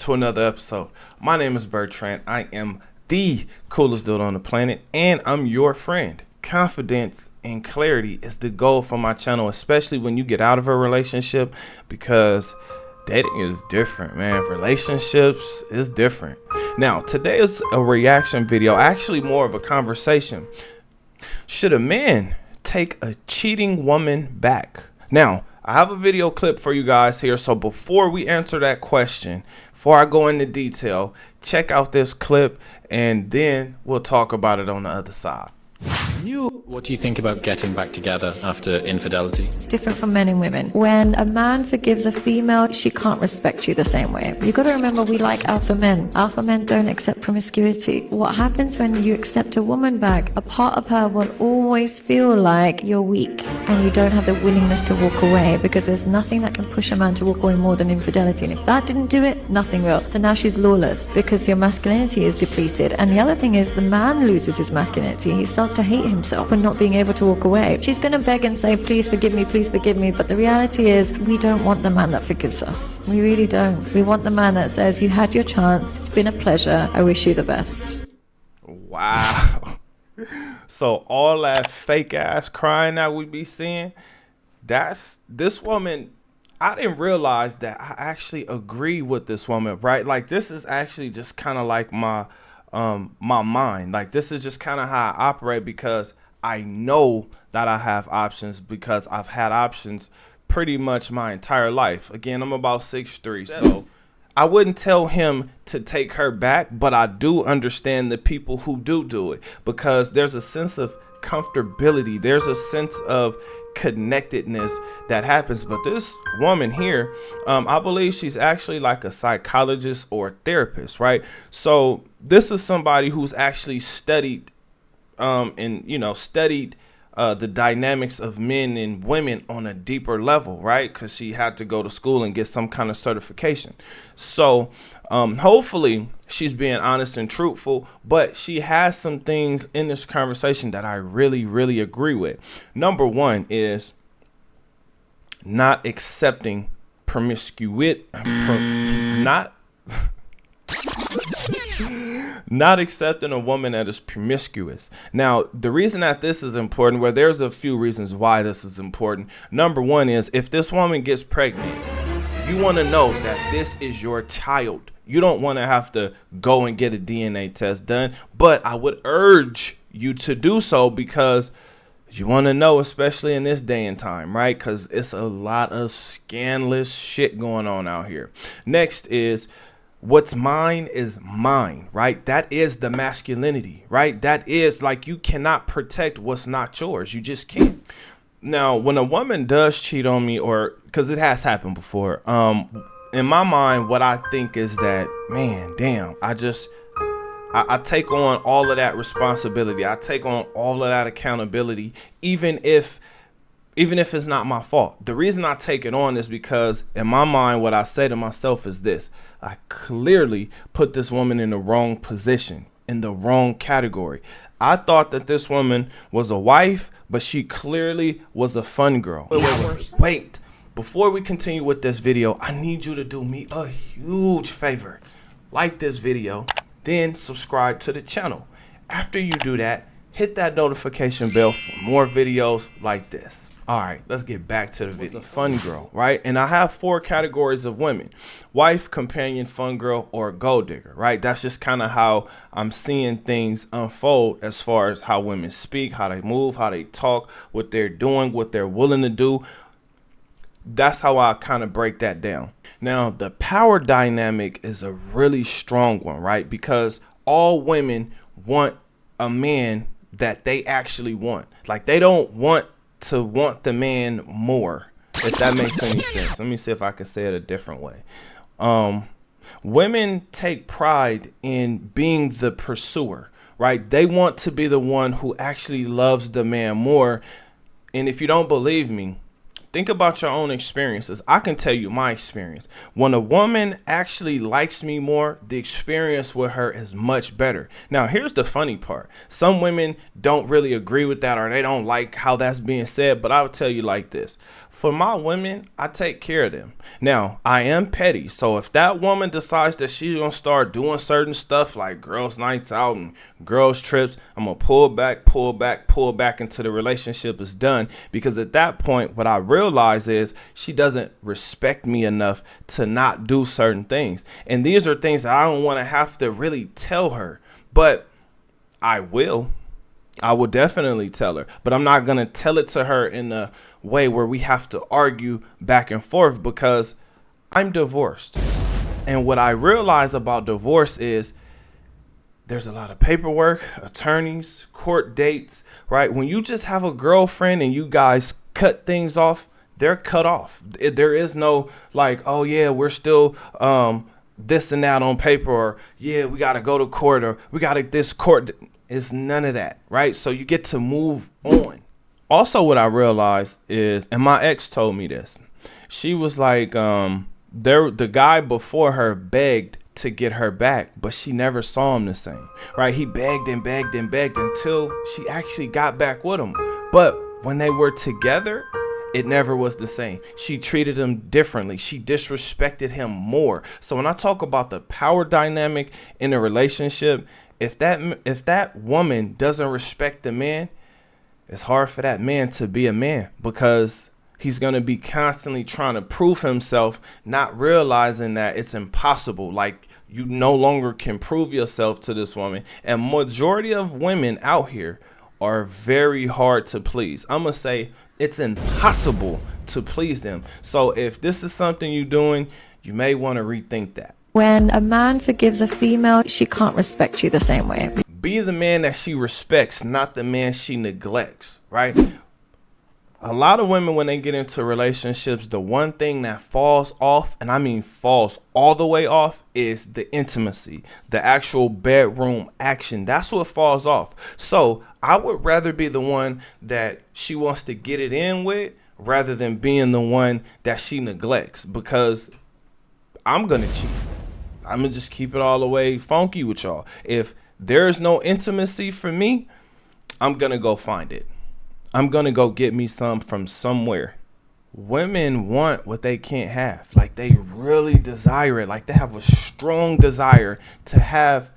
to another episode. My name is Bertrand. I am the coolest dude on the planet, and I'm your friend. Confidence and clarity is the goal for my channel, especially when you get out of a relationship, because dating is different, man. Relationships is different. Now, today is a reaction video, actually more of a conversation. Should a man take a cheating woman back? Now, I have a video clip for you guys here, so before we answer that question, before I go into detail, check out this clip and then we'll talk about it on the other side. What do you think about getting back together after infidelity? It's different from men and women. When a man forgives a female, she can't respect you the same way. You got to remember, we like alpha men. Alpha men don't accept promiscuity. What happens when you accept a woman back, a part of her will always feel like you're weak and you don't have the willingness to walk away, because there's nothing that can push a man to walk away more than infidelity. And if that didn't do it, nothing will. So now she's lawless because your masculinity is depleted. And the other thing is, the man loses his masculinity. He starts to hate himself for not being able to walk away. She's going to beg and say, please forgive me, but the reality is, we don't want the man that forgives us. We really don't. We want the man that says, you had your chance, it's been a pleasure, I wish you the best. Wow. So all that fake ass crying that we be seeing, that's this woman. I didn't realize that I actually agree with this woman, right? Like, this is actually just kind of like my mind. Like, this is just kind of how I operate, because I know that I have options, because I've had options pretty much my entire life. Again, I'm about 6'3", so I wouldn't tell him to take her back, but I do understand the people who do it, because there's a sense of comfortability. There's a sense of connectedness that happens. But this woman here, I believe she's actually like a psychologist or a therapist, right? So this is somebody who's actually studied studied the dynamics of men and women on a deeper level, right? Because she had to go to school and get some kind of certification. So hopefully she's being honest and truthful, but she has some things in this conversation that I really agree with. Number one is not accepting promiscuity, not accepting a woman that is promiscuous. Now, the reason that this is important, well, there's a few reasons why this is important. Number one is, if this woman gets pregnant, you want to know that this is your child. You don't want to have to go and get a DNA test done, but I would urge you to do so, because you want to know, especially in this day and time, right? Because it's a lot of scandalous shit going on out here. Next is, what's mine is mine, right? That is the masculinity, right? That is, like, you cannot protect what's not yours. You just can't. Now, when a woman does cheat on me, or because it has happened before, in my mind, what I think is that, man, damn, I take on all of that responsibility. I take on all of that accountability, even if it's not my fault. The reason I take it on is because in my mind, what I say to myself is this: I clearly put this woman in the wrong position, in the wrong category. I thought that this woman was a wife, but she clearly was a fun girl. Wait. Before we continue with this video, I need you to do me a huge favor. Like this video, then subscribe to the channel. After you do that, hit that notification bell for more videos like this. All right, let's get back to the video. Fun girl, right? And I have 4 categories of women: wife, companion, fun girl, or gold digger, right? That's just kind of how I'm seeing things unfold, as far as how women speak, how they move, how they talk, what they're doing, what they're willing to do. That's how I kind of break that down. Now, the power dynamic is a really strong one, right? Because all women want a man that they actually want. Like, they don't want to want the man more, if that makes any sense. Let me see if I can say it a different way. Women take pride in being the pursuer, right? They want to be the one who actually loves the man more. And if you don't believe me, think about your own experiences. I can tell you my experience. When a woman actually likes me more, the experience with her is much better. Now, here's the funny part. Some women don't really agree with that, or they don't like how that's being said, but I would tell you like this. For my women, I take care of them. Now, I am petty. So if that woman decides that she's going to start doing certain stuff like girls' nights out and girls' trips, I'm going to pull back until the relationship is done. Because at that point, what I realize is she doesn't respect me enough to not do certain things. And these are things that I don't want to have to really tell her. But I will definitely tell her. But I'm not going to tell it to her in a way where we have to argue back and forth, because I'm divorced. And what I realize about divorce is there's a lot of paperwork, attorneys, court dates, right? When you just have a girlfriend and you guys cut things off, they're cut off. There is no like, oh yeah, we're still this and that on paper, or yeah, we got to go to court, or we got to this court. It's none of that, right? So you get to move on. Also, what I realized is, and my ex told me this, she was like, the guy before her begged to get her back, but she never saw him the same, right? He begged and begged and begged until she actually got back with him. But when they were together, it never was the same. She treated him differently. She disrespected him more. So when I talk about the power dynamic in a relationship, if that woman doesn't respect the man, it's hard for that man to be a man, because he's going to be constantly trying to prove himself, not realizing that it's impossible. Like, you no longer can prove yourself to this woman. And majority of women out here are very hard to please. I'm going to say it's impossible to please them. So if this is something you're doing, you may want to rethink that. When a man forgives a female, she can't respect you the same way. Be the man that she respects, not the man she neglects, right? A lot of women, when they get into relationships, the one thing that falls off, and I mean falls all the way off, is the intimacy, the actual bedroom action. That's what falls off. So I would rather be the one that she wants to get it in with, rather than being the one that she neglects, because I'm going to cheat. I'm going to just keep it all the way funky with y'all. If there's no intimacy for me, I'm going to go find it. I'm going to go get me some from somewhere. Women want what they can't have. Like, they really desire it. Like, they have a strong desire to have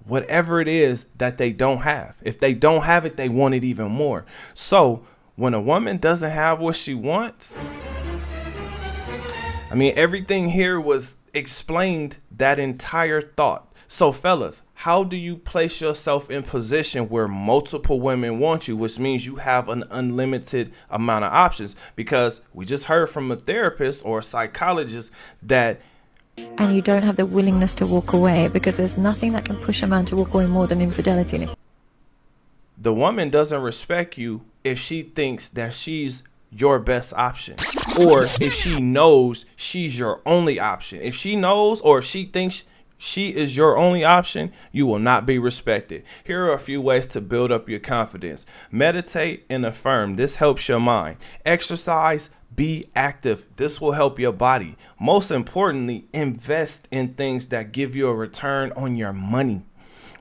whatever it is that they don't have. If they don't have it, they want it even more. So when a woman doesn't have what she wants, I mean, everything here was explained, that entire thought. So fellas, how do you place yourself in position where multiple women want you, which means you have an unlimited amount of options? Because we just heard from a therapist or a psychologist that, And you don't have the willingness to walk away, because there's nothing that can push a man to walk away more than infidelity. And the woman doesn't respect you if she thinks that she's your best option, or if she knows she's your only option. If she knows, or if she thinks she is your only option, you will not be respected. Here are a few ways to build up your confidence. Meditate and affirm. This helps your mind. Exercise. Be active. This will help your body. Most importantly, invest in things that give you a return on your money,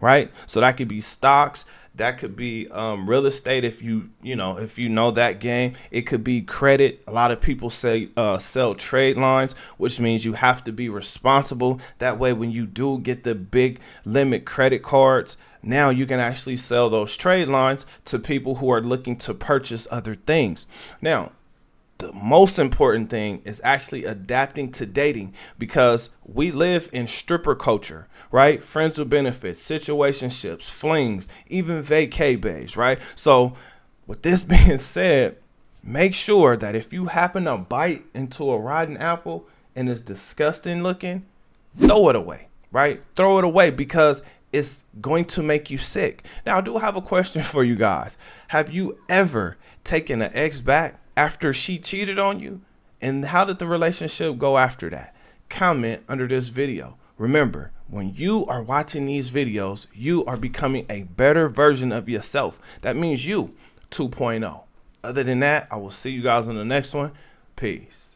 right? So that could be stocks. That could be real estate, if you know that game. It could be credit. A lot of people say sell trade lines, which means you have to be responsible. That way, when you do get the big limit credit cards, now you can actually sell those trade lines to people who are looking to purchase other things. Now, the most important thing is actually adapting to dating, because we live in stripper culture, right? Friends with benefits, situationships, flings, even vacay bays, right? So with this being said, make sure that if you happen to bite into a rotten apple and it's disgusting looking, throw it away, right? Throw it away, because it's going to make you sick. Now, I do have a question for you guys. Have you ever taken an ex back after she cheated on you? And how did the relationship go after that? Comment under this video. Remember, when you are watching these videos, you are becoming a better version of yourself. That means you 2.0. Other than that, I will see you guys on the next one. Peace.